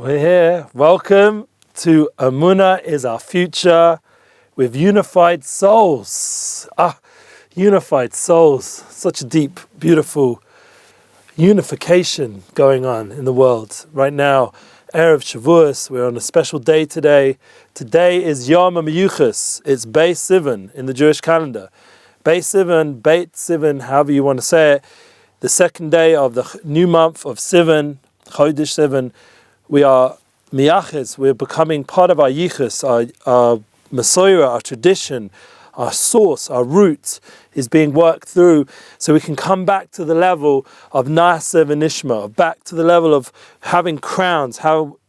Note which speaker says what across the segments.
Speaker 1: We're here. Welcome to Emuna is Our Future with Unified Souls. Unified Souls. Such a deep, beautiful unification going on in the world. Right now, Erev Shavuos, we're on a special day today. Today is Yom HaMiyuchas. It's Beis Sivan in the Jewish calendar. Beis Sivan, Beit Sivan, however you want to say it. The second day of the new month of Sivan, Chodesh Sivan. We are miyaches, we're becoming part of our yichus, our Masorah, our tradition, our source, our root is being worked through so we can come back to the level of Na'aseh v'nishma, back to the level of having crowns, how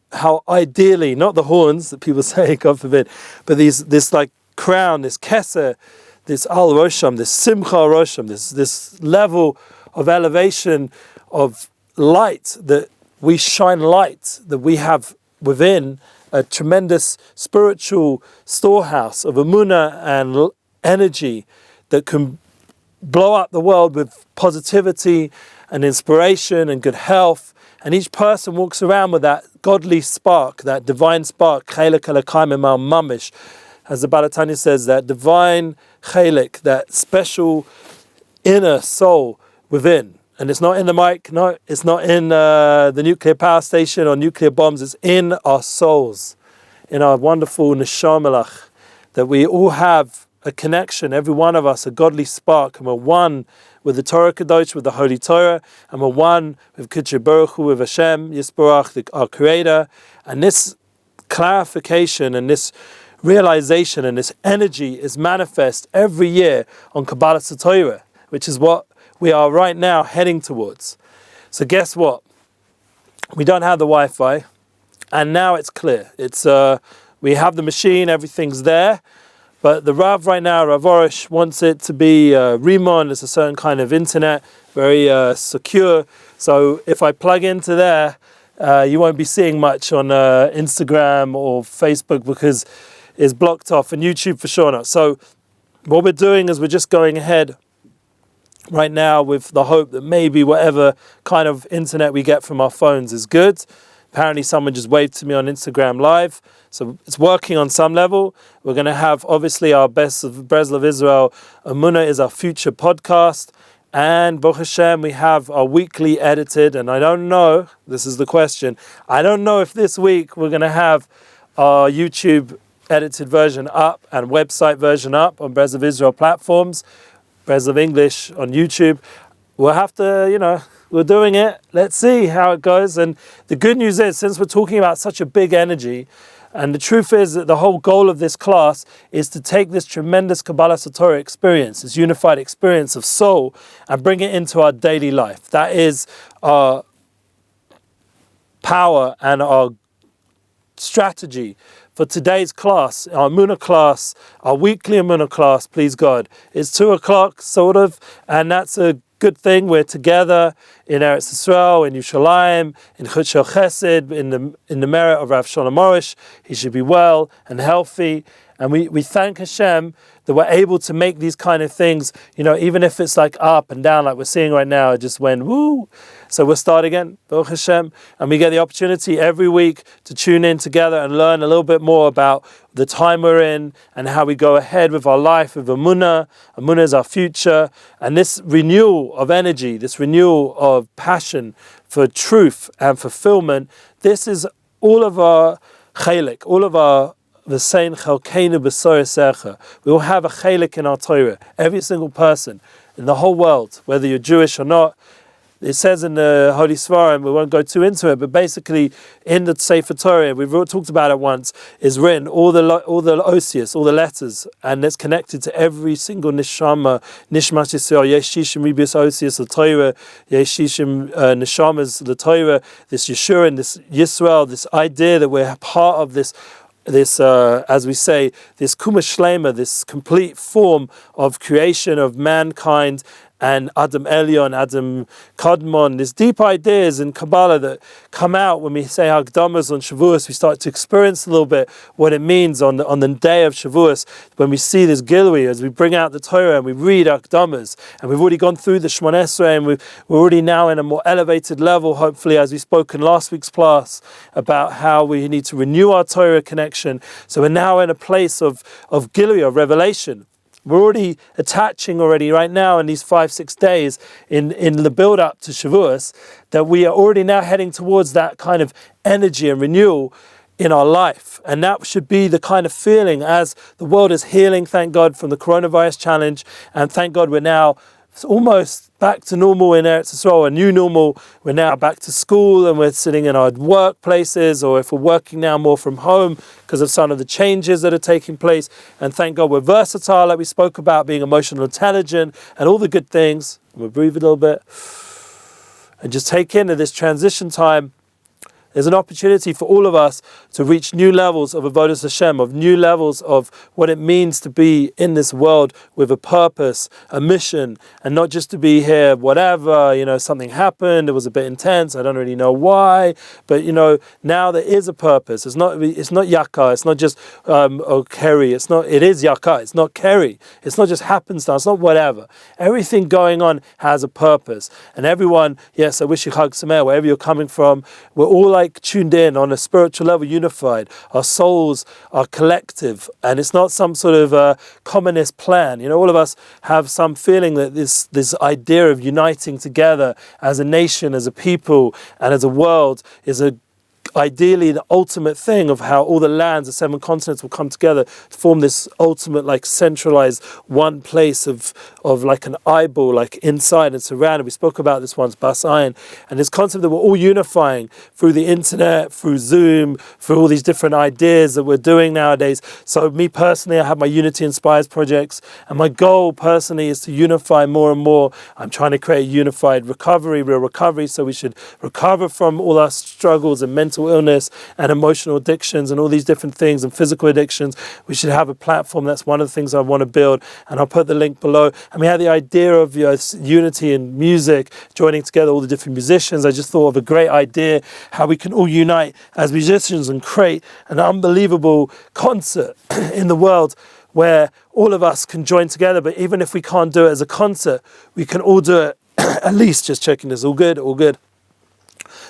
Speaker 1: ideally, not the horns that people say, God forbid, but this like crown, this keser, this al rosham, this simcha rosham, this level of elevation of light, that we shine light, that we have within a tremendous spiritual storehouse of Emunah and energy that can blow up the world with positivity and inspiration and good health. And each person walks around with that godly spark, that divine spark, chelek elokayim emal mamish, as the Balatani says, that divine chelek, that special inner soul within. And it's not in the mic, no, it's not in the nuclear power station or nuclear bombs, it's in our souls, in our wonderful neshamalach, that we all have a connection, every one of us, a godly spark, and we're one with the Torah Kadosh, with the Holy Torah, and we're one with Kiddush Baruch Hu, with Hashem, Yisbarach, our Creator. And this clarification and this realization and this energy is manifest every year on Kabalos HaTorah, which is what we are right now heading towards. So guess what? We don't have the Wi-Fi, and now it's clear. It's we have the machine, everything's there, but the Rav right now, Rav Arush, wants it to be Rimon. It's a certain kind of internet, very secure. So if I plug into there, you won't be seeing much on Instagram or Facebook because it's blocked off, and YouTube for sure not. So what we're doing is we're just going ahead right now with the hope that maybe whatever kind of internet we get from our phones is good. Apparently someone just waved to me on Instagram Live, so it's working on some level. We're going to have obviously our Best of Breslev Israel, Emuna is Our Future podcast, and Baruch Hashem we have our weekly edited, and I don't know, this is the question, I don't know if this week we're going to have our YouTube edited version up and website version up on Breslev Israel platforms, Breslev English on YouTube. We'll have to, we're doing it. Let's see how it goes. And the good news is, since we're talking about such a big energy, and the truth is that the whole goal of this class is to take this tremendous Kabalos HaTorah experience, this unified experience of soul, and bring it into our daily life. That is our power and our strategy for today's class, our Emunah class, our weekly Emunah class, please God. It's 2:00, sort of, and that's a good thing. We're together in Eretz Yisrael, in Yerushalayim, in Chut Shel Chesed, in the merit of Rav Shalom Arush. He should be well and healthy. And we thank Hashem that we're able to make these kind of things, even if it's like up and down, like we're seeing right now, it just went woo. So we'll start again, Baruch Hashem, and we get the opportunity every week to tune in together and learn a little bit more about the time we're in and how we go ahead with our life with Emunah. Emunah is our future, and this renewal of energy, this renewal of passion for truth and fulfillment, this is all of our chelek, all of our v'sein chelkeinu b'sorah secha. We all have a chelek in our Torah, every single person in the whole world, whether you're Jewish or not. It says in the Holy Svarim, we won't go too into it, but basically in the Sefer Torah, we've talked about it once, is written all the osius, all the letters, and it's connected to every single neshama, nishmas Yisrael, yeshishim ribius osius, the Torah, yeshishim neshamas, the Torah, this Yeshua and this Yisrael, this idea that we're part of this, as we say, this Kuma Shlema, this complete form of creation of mankind, and Adam Elyon, Adam Kadmon, there's deep ideas in Kabbalah that come out when we say Hagdamas on Shavuos. We start to experience a little bit what it means on the day of Shavuos, when we see this Gilui, as we bring out the Torah and we read Hagdamas, and we've already gone through the Shemon Esrei, and we're already now in a more elevated level, hopefully, as we spoke in last week's class, about how we need to renew our Torah connection. So we're now in a place of Gilui, of revelation. We're already attaching right now in these 5-6 days in the build-up to Shavuos, that we are already now heading towards that kind of energy and renewal in our life. And that should be the kind of feeling as the world is healing, thank God, from the coronavirus challenge. And thank God we're now almost back to normal in Eretz Yisrael, a new normal. We're now back to school and we're sitting in our workplaces, or if we're working now more from home because of some of the changes that are taking place. And thank God we're versatile, like we spoke about, being emotional intelligent and all the good things. We'll breathe a little bit and just take into this transition time. There's an opportunity for all of us to reach new levels of Avodas Hashem, of new levels of what it means to be in this world with a purpose, a mission, and not just to be here, whatever, something happened, it was a bit intense, I don't really know why, but now there is a purpose. It's not yaka, it's not just keri, it is yaka, it's not keri, it's not just happenstance, it's not whatever. Everything going on has a purpose. And everyone, yes, I wish you Chag Sameach, wherever you're coming from, we're all tuned in on a spiritual level, unified. Our souls are collective, and it's not some sort of communist plan. All of us have some feeling that this idea of uniting together as a nation, as a people, and as a world is ideally the ultimate thing of how all the lands, the 7 continents will come together to form this ultimate centralized one place of like an eyeball, inside and surrounded. We spoke about this once, Bas Ayin, and this concept that we're all unifying through the internet, through Zoom, through all these different ideas that we're doing nowadays. So me personally, I have my Unity Inspires projects, and my goal personally is to unify more and more. I'm trying to create a unified real recovery, so we should recover from all our struggles and mental illness and emotional addictions and all these different things and physical addictions. We should have a platform. That's one of the things I want to build, and I'll put the link below. And we had the idea of unity in music, joining together all the different musicians. I just thought of a great idea how we can all unite as musicians and create an unbelievable concert in the world where all of us can join together. But even if we can't do it as a concert, we can all do it at least, just checking this, all good.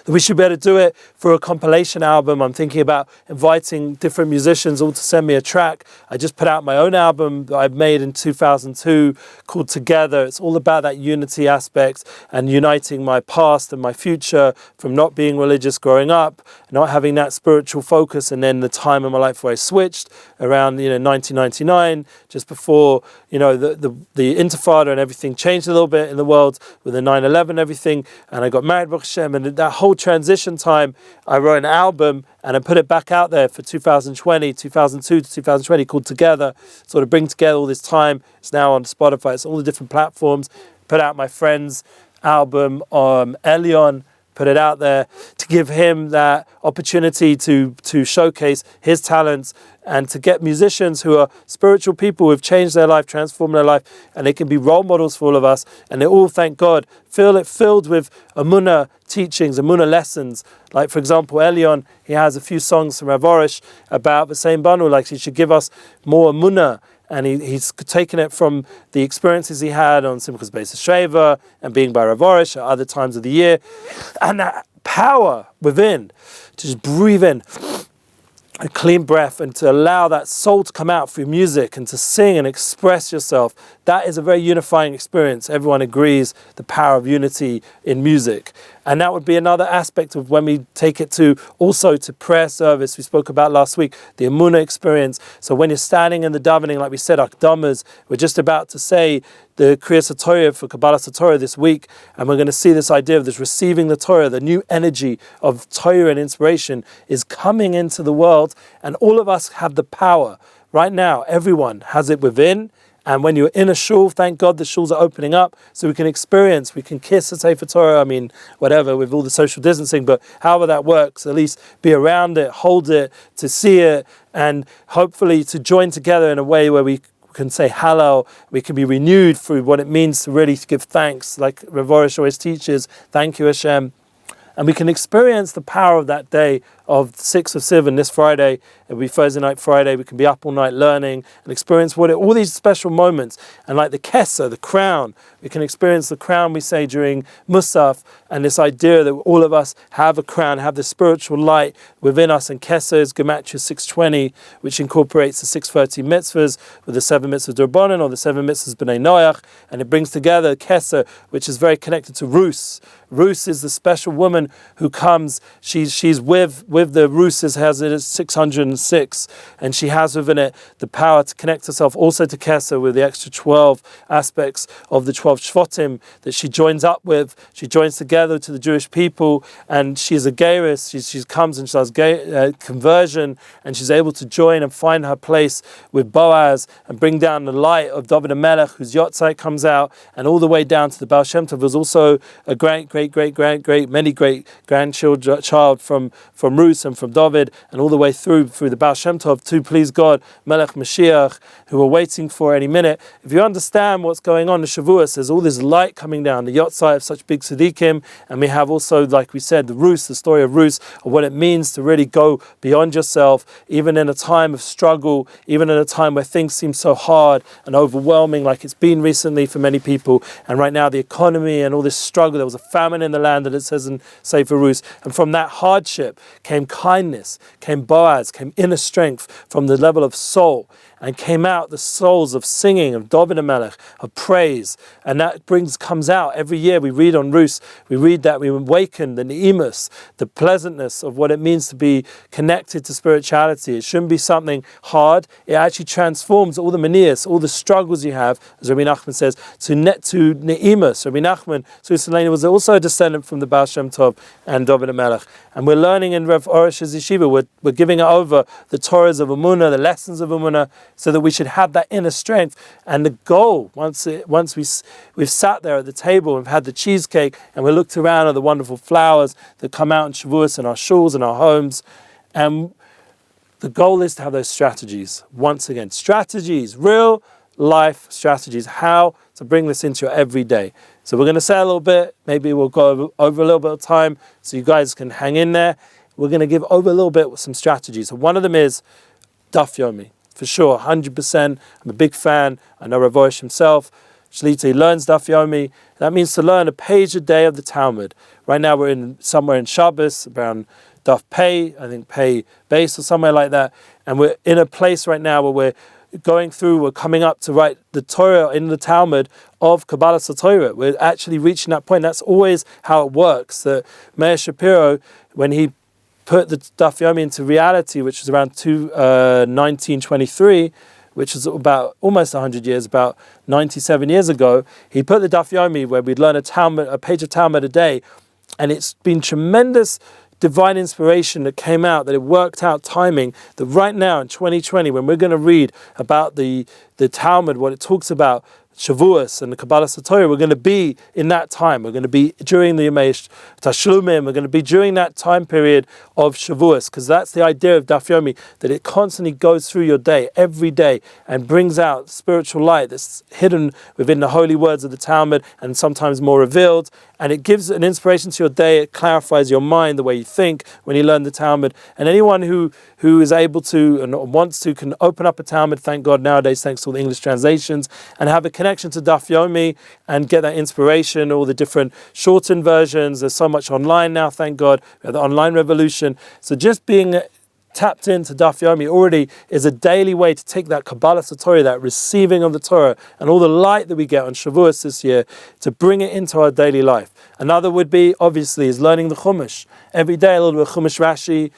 Speaker 1: We should be able to do it for a compilation album. I'm thinking about inviting different musicians all to send me a track. I just put out my own album that I made in 2002 called Together. It's all about that unity aspect and uniting my past and my future from not being religious growing up, not having that spiritual focus, and then the time in my life where I switched around 1999, just before the Intifada and everything changed a little bit in the world with the 9/11 and everything, and I got married, Baruch Hashem, and that whole transition time, I wrote an album and I put it back out there for 2002 to 2020 called Together, sort of bring together all this time. It's now on Spotify, it's all the different platforms. Put out my friend's album, Elyon, put it out there to give him that opportunity to showcase his talents and to get musicians who are spiritual people who have changed their life, transformed their life, and they can be role models for all of us. And they all, thank God, filled with Emunah teachings, Emunah lessons. Like, for example, Elyon, he has a few songs from Arush about the same bundle, like he should give us more Emunah. And he's taken it from the experiences he had on Simchas Beis Sheva and being by Arush at other times of the year. And that power within, to just breathe in a clean breath and to allow that soul to come out through music and to sing and express yourself, that is a very unifying experience. Everyone agrees the power of unity in music. And that would be another aspect of when we take it to prayer service. We spoke about last week, the Emunah experience. So when you're standing in the davening, like we said, Akdamas, we're just about to say the Kriyas HaTorah for Kabalos HaTorah this week, and we're going to see this idea of this receiving the Torah, the new energy of Torah and inspiration is coming into the world, and all of us have the power. Right now, everyone has it within. And when you're in a shul, thank God the shuls are opening up so we can kiss the Sefer Torah, whatever, with all the social distancing, but however that works, at least be around it, hold it, to see it, and hopefully to join together in a way where we can say Hallel, we can be renewed through what it means to really give thanks, like Rav Arush always teaches, thank you Hashem. And we can experience the power of that day of 6th of Sivan this Friday. It'll be Thursday night, Friday. We can be up all night learning and experience all these special moments. And like the Kesser, the crown, we can experience the crown we say during Musaf, and this idea that all of us have a crown, have the spiritual light within us. And Kesser is Gematria 620, which incorporates the 630 mitzvahs with the 7 mitzvahs D'Rabbanan or the 7 mitzvahs B'nai Noach. And it brings together Kesser, which is very connected to Ruth. Ruth is the special woman who comes. She's with the Ruth has it at 606, and she has within it the power to connect herself also to Kesser with the extra 12 aspects of the 12 Shvatim that she joins up with. She joins together to the Jewish people, and she's a Geiris. She comes and she does conversion, and she's able to join and find her place with Boaz and bring down the light of David HaMelech, whose Yotzai comes out, and all the way down to the Baal Shem Tov. Was also a many great grandchild from Ruth and from David, and all the way through the Baal Shem Tov to please God, Melech Mashiach, who we're waiting for any minute. If you understand what's going on in Shavuos, there's all this light coming down, the Yotzai of such big tzaddikim, and we have also, like we said, the story of Ruth, of what it means to really go beyond yourself, even in a time of struggle, even in a time where things seem so hard and overwhelming, like it's been recently for many people. And right now, the economy and all this struggle, there was a famine in the land, that it says in Sefer Ruth, and from that hardship came kindness, came Boaz, came inner strength from the level of soul, and came out the souls of singing, of David HaMelech, of praise. And that comes out every year. We read on Ruth, we read that we awaken the Ne'imus, the pleasantness of what it means to be connected to spirituality. It shouldn't be something hard. It actually transforms all the manias, all the struggles you have, as Rabbi Nachman says, to Ne'imus. Rabbi Nachman, Susalena, was also a descendant from the Baal Shem Tov and David HaMelech. And we're learning in Rav Arush's yeshiva, we're giving it over the Torahs of Emunah, the lessons of Emunah, so that we should have that inner strength. And the goal, once we've sat there at the table, we've had the cheesecake, and we looked around at the wonderful flowers that come out in Shavuos in our shuls and our homes, and the goal is to have those strategies. Once again, strategies, real life strategies, how to bring this into your everyday. So we're going to say a little bit, maybe we'll go over a little bit of time so you guys can hang in there. We're going to give over a little bit with some strategies. So one of them is Daf Yomi. For sure, 100%. I'm a big fan. I know Rav Arush himself. Shlita, he learns Daf Yomi. That means to learn a page a day of the Talmud. Right now we're somewhere in Shabbos, around Daf Pei, I think Pei Base or somewhere like that. And we're in a place right now where we're coming up to write the Torah in the Talmud of Kabalos HaTorah. We're actually reaching that point. That's always how it works. That Meir Shapiro, when he put the Daf Yomi into reality, which was around 1923, which is about almost 100 years, about 97 years ago, he put the Daf Yomi where we'd learn a page of Talmud a day, and it's been tremendous divine inspiration that came out, that it worked out timing, that right now in 2020, when we're going to read about the Talmud, what it talks about, Shavuos and the Kabalos HaTorah, we're going to be in that time. We're going to be during the Yemei Tashlumim. We're going to be during that time period of Shavuos, because that's the idea of Daf Yomi, that it constantly goes through your day, every day, and brings out spiritual light that's hidden within the holy words of the Talmud and sometimes more revealed. And it gives an inspiration to your day. It clarifies your mind, the way you think when you learn the Talmud. And anyone who is able to and wants to can open up a Talmud, thank God nowadays, thanks to all the English translations, and have a connection to Daf Yomi and get that inspiration, all the different shortened versions. There's so much online now, thank God. We have the online revolution. So just being tapped into Daf Yomi already is a daily way to take that Kabalos HaTorah, that receiving of the Torah, and all the light that we get on Shavuos this year, to bring it into our daily life. Another would be, obviously, is learning the Chumash. Every day a little bit of Chumash Rashi.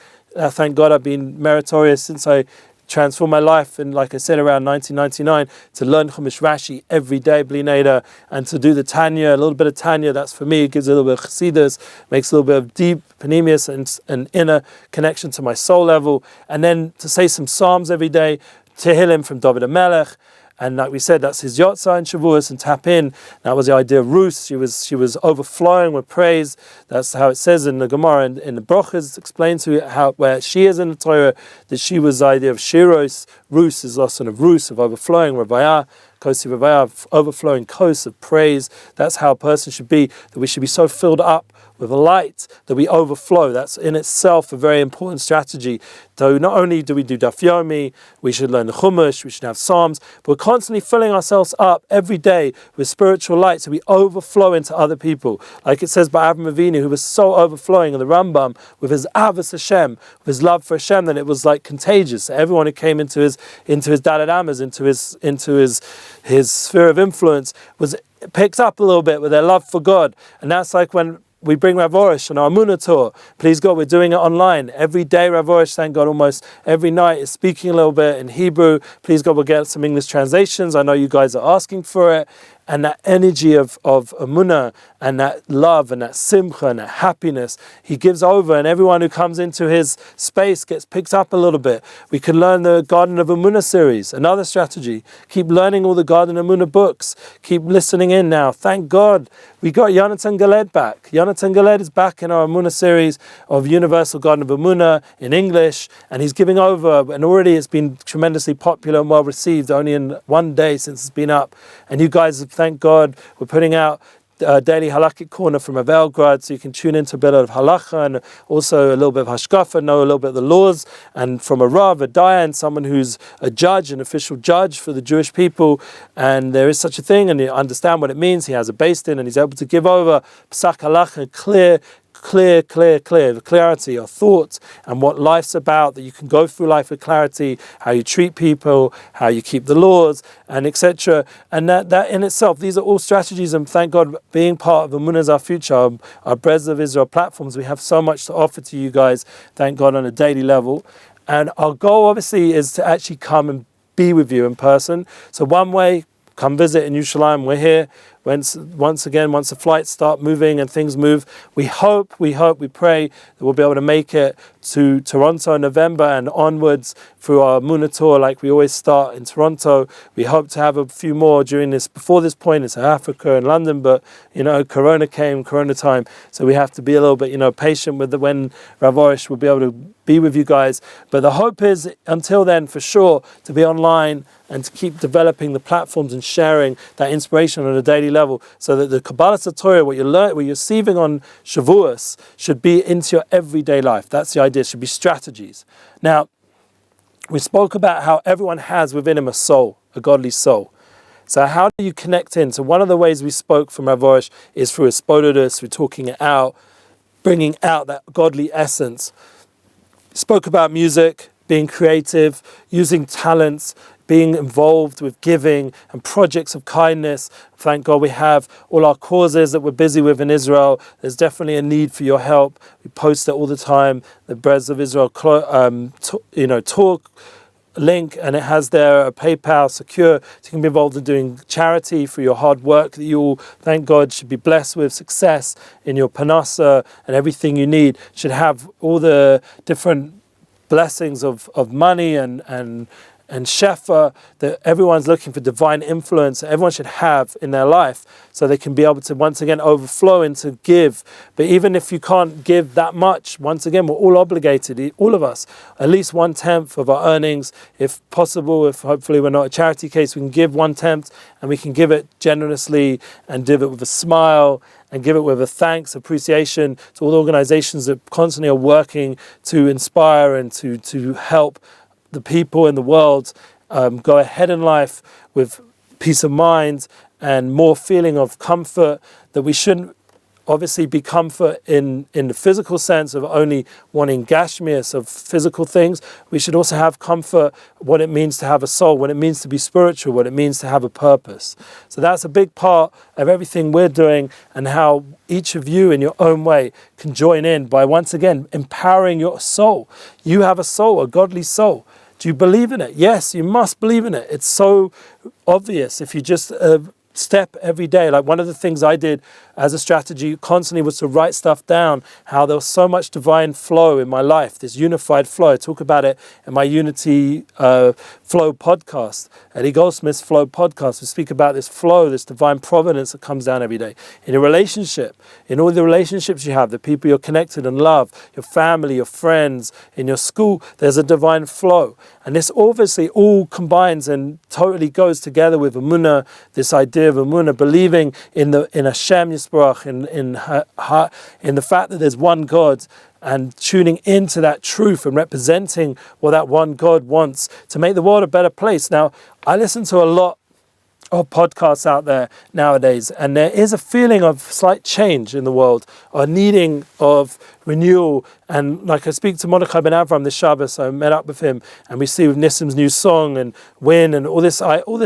Speaker 1: Thank God I've been meritorious since I transformed my life, and like I said, around 1999, to learn Chumash Rashi every day, Bli Neder, and to do the Tanya, a little bit of Tanya. That's for me, it gives a little bit of Chassidus, makes a little bit of deep panemius and an inner connection to my soul level. And then to say some Psalms every day, Tehillim from David HaMelech, And like we said, that's his Yotzah and Shavuos and tap in. That was the idea of Ruth. She was overflowing with praise. That's how it says in the Gemara, in the Brochas, explained to it how where she is in the Torah, that she was the idea of Shiros. Ruth is also of Ruth, of overflowing, Rabbi, Kosi Rabbi, overflowing coast of praise. That's how a person should be, that we should be so filled up with a light that we overflow. That's in itself a very important strategy. So not only do we do Daf Yomi, we should learn the Chumash, we should have Psalms, but we're constantly filling ourselves up every day with spiritual light so we overflow into other people. Like it says by Avraham Avinu, who was so overflowing in the Rambam with his Avos Hashem, with his love for Hashem, that it was like contagious. So everyone who came into his Daled Amas, into his sphere of influence, was picked up a little bit with their love for God. And that's like when we bring Rav Arush on our Emunah tour. Please God, we're doing it online. Every day Rav Arush, thank God, almost every night is speaking a little bit in Hebrew. Please God, we'll get some English translations. I know you guys are asking for it. And that energy of Emunah and that love and that simcha and that happiness he gives over, and everyone who comes into his space gets picked up a little bit. We can learn the Garden of Emunah series, another strategy. Keep learning all the Garden of Emunah books. Keep listening in now. Thank God we got Yonatan Galed back. Yonatan Galed is back in our Emunah series of Universal Garden of Emunah in English, and he's giving over, and already it's been tremendously popular and well received, only in one day since it's been up. And you guys have, thank God, we're putting out daily halakhic corner from a Belgrade, so you can tune into a bit of halacha and also a little bit of hashkafa, know a little bit of the laws, and from a Rav, a Dayan, someone who's a judge, an official judge for the Jewish people, and there is such a thing, and you understand what it means. He has a based in, and he's able to give over psak halacha, clear, the clarity of thoughts and what life's about, that you can go through life with clarity, how you treat people, how you keep the laws, and etc. And that in itself, these are all strategies, and thank God, being part of Emunah is our future, our Breslev Israel platforms, we have so much to offer to you guys, thank God, on a daily level. And our goal obviously is to actually come and be with you in person. So one way, come visit in Yerushalayim. We're here. Once the flights start moving and things move, we hope, we pray that we'll be able to make it to Toronto in November and onwards through our Emunah tour, like we always start in Toronto. We hope to have a few more before this point in South Africa and London, but Corona time, so we have to be a little bit patient with when Rav Arush will be able to be with you guys. But the hope is, until then, for sure, to be online and to keep developing the platforms and sharing that inspiration on a daily level, so that the Kabalos HaTorah, what you're receiving on Shavuos, should be into your everyday life. That's the idea. It should be strategies. Now, we spoke about how everyone has within him a soul, a godly soul. So how do you connect in? So one of the ways we spoke from Rav Arush is through Espododus, through talking it out, bringing out that godly essence. Spoke about music, being creative, using talents, being involved with giving and projects of kindness. Thank God we have all our causes that we're busy with in Israel. There's definitely a need for your help. We post it all the time. The Breslev Israel talk link, and it has there a PayPal secure, so you can be involved in doing charity for your hard work that you all, thank God, should be blessed with success in your panasa, and everything you need should have all the different blessings of money and shefa that everyone's looking for, divine influence that everyone should have in their life, so they can be able to once again overflow into give. But even if you can't give that much, once again, we're all obligated, all of us, at least 1/10 of our earnings, if possible. If hopefully we're not a charity case, we can give 1/10, and we can give it generously and give it with a smile and give it with a thanks, appreciation to all the organizations that constantly are working to inspire and to help the people in the world go ahead in life with peace of mind and more feeling of comfort, that we shouldn't obviously be comfort in the physical sense of only wanting gashmias of physical things. We should also have comfort, what it means to have a soul, what it means to be spiritual, what it means to have a purpose. So that's a big part of everything we're doing, and how each of you in your own way can join in by once again empowering your soul. You have a soul, a godly soul. Do you believe in it? Yes, you must believe in it. It's so obvious if you just step every day. Like one of the things I did as a strategy constantly was to write stuff down, how there was so much divine flow in my life, this unified flow. I talk about it in my Unity Flow podcast, Eddie Goldsmith's Flow podcast. We speak about this flow, this divine providence that comes down every day. In a relationship, in all the relationships you have, the people you're connected and love, your family, your friends, in your school, there's a divine flow. And this obviously all combines and totally goes together with Emunah, this idea of Emunah, believing in Hashem Yisbarach, in the fact that there's one God, and tuning into that truth and representing what that one God wants to make the world a better place. Now, I listen to a lot of podcasts out there nowadays, and there is a feeling of slight change in the world, a needing of renewal. And like I speak to Mordechai Ben Avram this Shabbos, I met up with him, and we see with Nissim's new song and Win and all this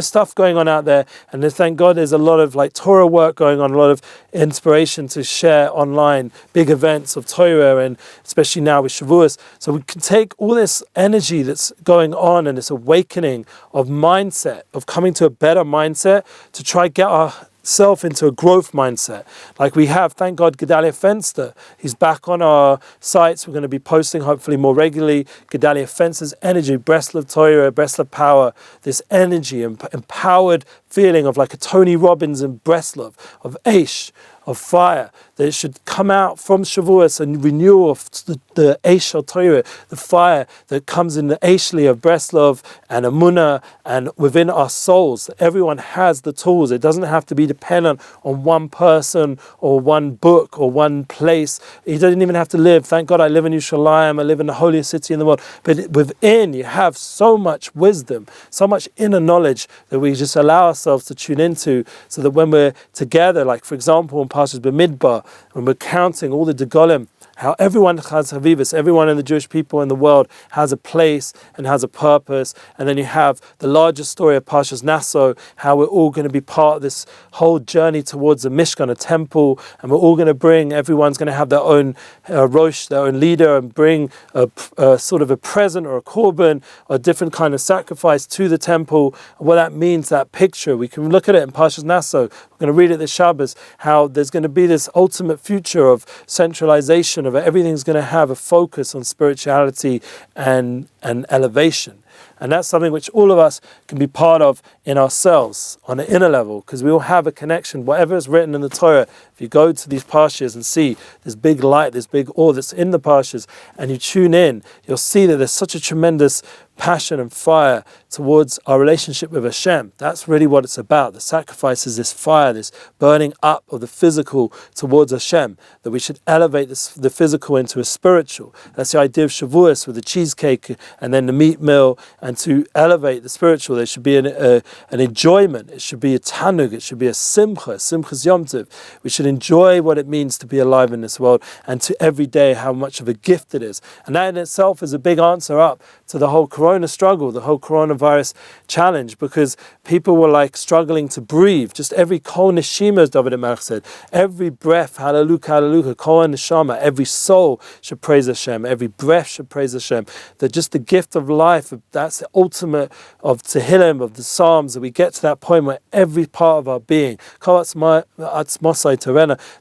Speaker 1: stuff going on out there. And thank God there's a lot of like Torah work going on, a lot of inspiration to share online, big events of Torah, and especially now with Shavuos. So we can take all this energy that's going on and this awakening of mindset, of coming to a better mindset, to try get ourselves into a growth mindset. Like we have, thank God, Gedalia Fenster. He's back on our sites. We're going to be posting hopefully more regularly. Gedalia Fenster's energy, Breslev Torah, Breslev power, this energy, empowered feeling of like a Tony Robbins in Breslev, of Aish, of fire, that it should come out from Shavuos and renewal of the Aish of Torah, the fire that comes in the Aishli of Breslev and Emuna and within our souls. Everyone has the tools. It doesn't have to be dependent on one person or one book or one place. You don't even have to live. Thank God I live in Yerushalayim. I live in the holiest city in the world. But within you have so much wisdom, so much inner knowledge that we just allow ourselves to tune into, so that when we're together, like for example in Parshas B'midbar, when we're counting all the Degolim, how everyone has Havivus, everyone in the Jewish people in the world has a place and has a purpose. And then you have the larger story of Parshas Naso, how we're all going to be part of this whole journey towards a Mishkan, a temple, and we're all going to everyone's going to have their own Arush, their own leader, and bring a sort of a present or a korban, or a different kind of sacrifice to the temple. And what that means, that picture, we can look at it in Parshas Naso. We're going to read it this Shabbos, how there's going to be this ultimate future of centralization, of everything's going to have a focus on spirituality and elevation. And that's something which all of us can be part of in ourselves on an inner level, because we all have a connection. Whatever is written in the Torah, if you go to these parshas and see this big light, this big awe that's in the parshas, and you tune in, you'll see that there's such a tremendous passion and fire towards our relationship with Hashem. That's really what it's about. The sacrifice is this fire, this burning up of the physical towards Hashem, that we should elevate the physical into a spiritual. That's the idea of Shavuos with the cheesecake and then the meat meal, and to elevate the spiritual, there should be an enjoyment. It should be a tanug. It should be a simchas Yom Tov. We should enjoy what it means to be alive in this world, and to every day how much of a gift it is. And that in itself is a big answer up to the whole Corona struggle, the whole coronavirus challenge, because people were like struggling to breathe. Just every kol neshima, as David Melech said, every breath, hallelujah, hallelujah, kol neshama, every soul should praise Hashem, every breath should praise Hashem. That just the gift of life, that's the ultimate of Tehillim, of the Psalms, that we get to that point where every part of our being, the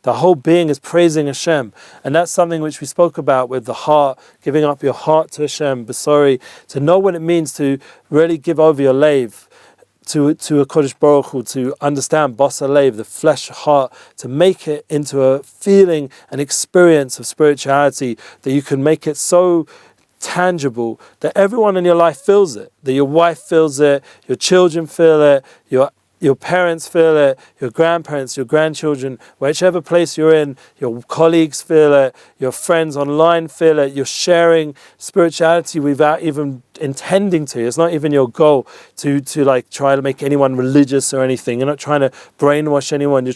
Speaker 1: whole being is praising Hashem. And that's something which we spoke about with the heart, giving up your heart to Hashem, Basori, to know what it means to really give over your lave to a Kodesh Baruch Hu, to understand Basa Lev, the flesh heart, to make it into a feeling, an experience of spirituality, that you can make it so tangible that everyone in your life feels it, that your wife feels it, your children feel it, your parents feel it, your grandparents, your grandchildren, whichever place you're in, your colleagues feel it, your friends online feel it. You're sharing spirituality without even intending to. It's not even your goal to like try to make anyone religious or anything. You're not trying to brainwash anyone. You're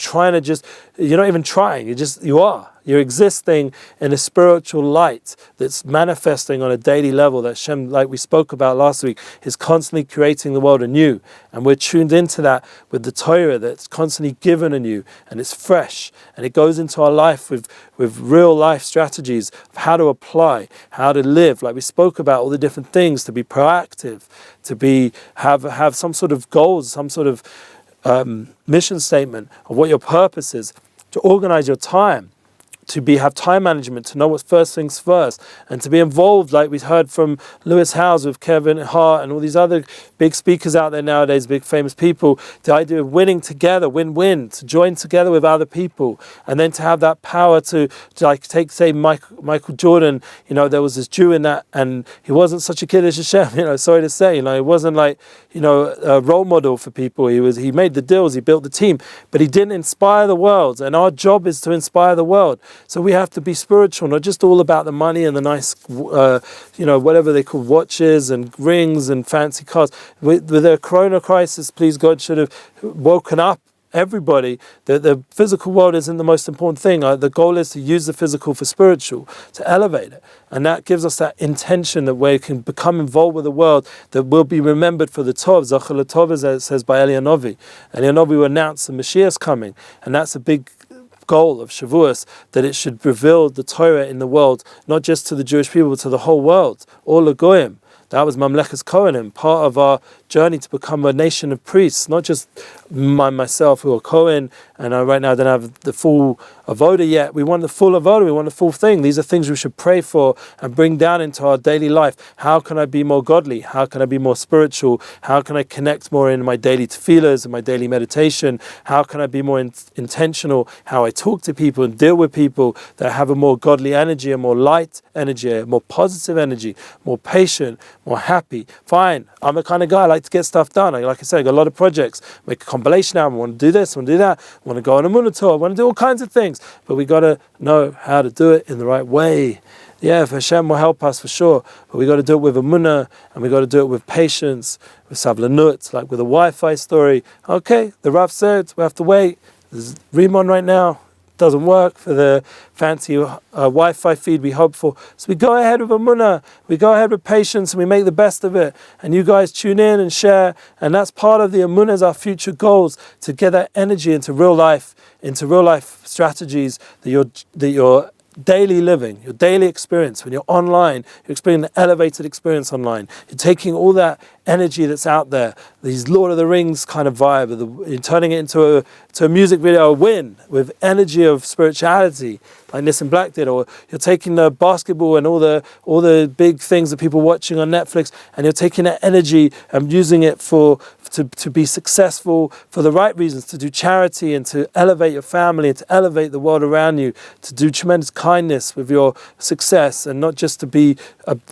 Speaker 1: not even trying. You are. You're existing in a spiritual light that's manifesting on a daily level, that Hashem, like we spoke about last week, is constantly creating the world anew. And we're tuned into that with the Torah that's constantly given anew, and it's fresh. And it goes into our life with real life strategies of how to apply, how to live. Like we spoke about all the different things, to be proactive, to have some sort of goals, some sort of mission statement of what your purpose is. to organize your time, to have time management, to know what's first things first, and to be involved, like we heard from Lewis Howes with Kevin Hart and all these other big speakers out there nowadays, big famous people. The idea of winning together, win-win, to join together with other people, and then to have that power to like take, say, Michael Jordan. There was this Jew in that, and he wasn't such a kiddush Hashem. Sorry to say, he wasn't like a role model for people. He made the deals, he built the team, but he didn't inspire the world. And our job is to inspire the world. So we have to be spiritual, not just all about the money and the nice, whatever they call watches and rings and fancy cars. With the corona crisis, please God, should have woken up everybody that the physical world isn't the most important thing. The goal is to use the physical for spiritual, to elevate it. And that gives us that intention that we can become involved with the world, that will be remembered for the Tov. Zachar L'Tov, as it says by Elianovi. Elianovi will announce the Mashiach's coming. And that's a big goal of Shavuos, that it should reveal the Torah in the world, not just to the Jewish people, but to the whole world, all the Goyim. That was Mamlechas Kohanim, part of our journey to become a nation of priests, not just myself who are Kohen, and I right now don't have the full avoda yet. We want the full avoda, we want the full thing. These are things we should pray for and bring down into our daily life. How can I be more godly? How can I be more spiritual? How can I connect more in my daily tefillahs and my daily meditation? How can I be more intentional? How I talk to people and deal with people that have a more godly energy, a more light energy, a more positive energy, more patient, more happy. Fine, I'm the kind of guy I like to get stuff done. Like I said, I got a lot of projects. Make a compilation album. I want to do this, I want to do that. I want to go on Emunah tour. I want to do all kinds of things. But we got to know how to do it in the right way. Yeah, if Hashem will help us for sure. But we got to do it with Emunah, and we got to do it with patience, with sablanut, like with a Wi-Fi story. Okay, the Rav said we have to wait. There's Rimon right now. Doesn't work for the fancy Wi-Fi feed we hope for. So we go ahead with Emunah, we go ahead with patience, and we make the best of it. And you guys tune in and share, and that's part of the Emunah, is our future goals, to get that energy into real life strategies that your daily living, your daily experience. When you're online, you're experiencing the elevated experience online. You're taking all that energy that's out there, these Lord of the Rings kind of vibe, you're turning it into a music video, a win, with energy of spirituality, like Nissan Black did. Or you're taking the basketball and all the big things that people are watching on Netflix, and you're taking that energy and using it to be successful for the right reasons, to do charity and to elevate your family and to elevate the world around you, to do tremendous kindness with your success, and not just to be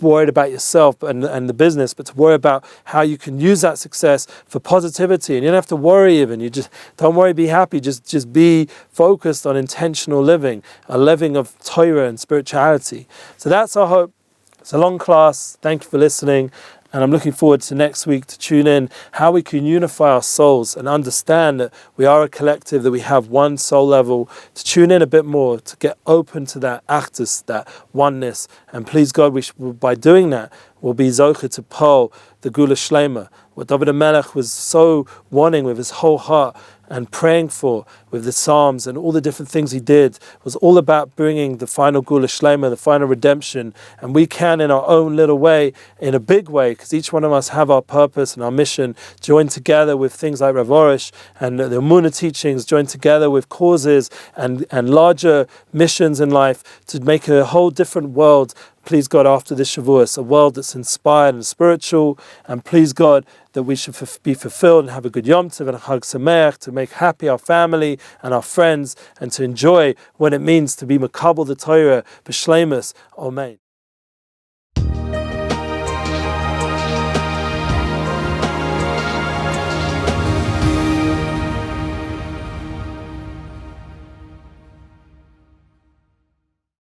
Speaker 1: worried about yourself and the business, but to worry about how you can use that success for positivity. And you don't have to worry even. You just don't worry, be happy. Just be focused on intentional living, a living of Torah and spirituality. So that's our hope. It's a long class. Thank you for listening. And I'm looking forward to next week to tune in how we can unify our souls and understand that we are a collective, that we have one soul level, to tune in a bit more, to get open to that actus, that oneness. And please God, by doing that, we'll be zocher to Paul, the Gula Shlema, what David HaMelech was so wanting with his whole heart and praying for with the Psalms and all the different things he did, was all about bringing the final Gula Shlema, the final redemption. And we can, in our own little way, in a big way, because each one of us have our purpose and our mission, join together with things like Rav Arush and the Emunah teachings, join together with causes and larger missions in life to make a whole different world. Please God, after this Shavuos, a world that's inspired and spiritual, and please God that we should be fulfilled and have a good Yom Tov and a Chag Sameach, to make happy our family and our friends, and to enjoy what it means to be Makabel the Torah, B'Shleimus. Amen.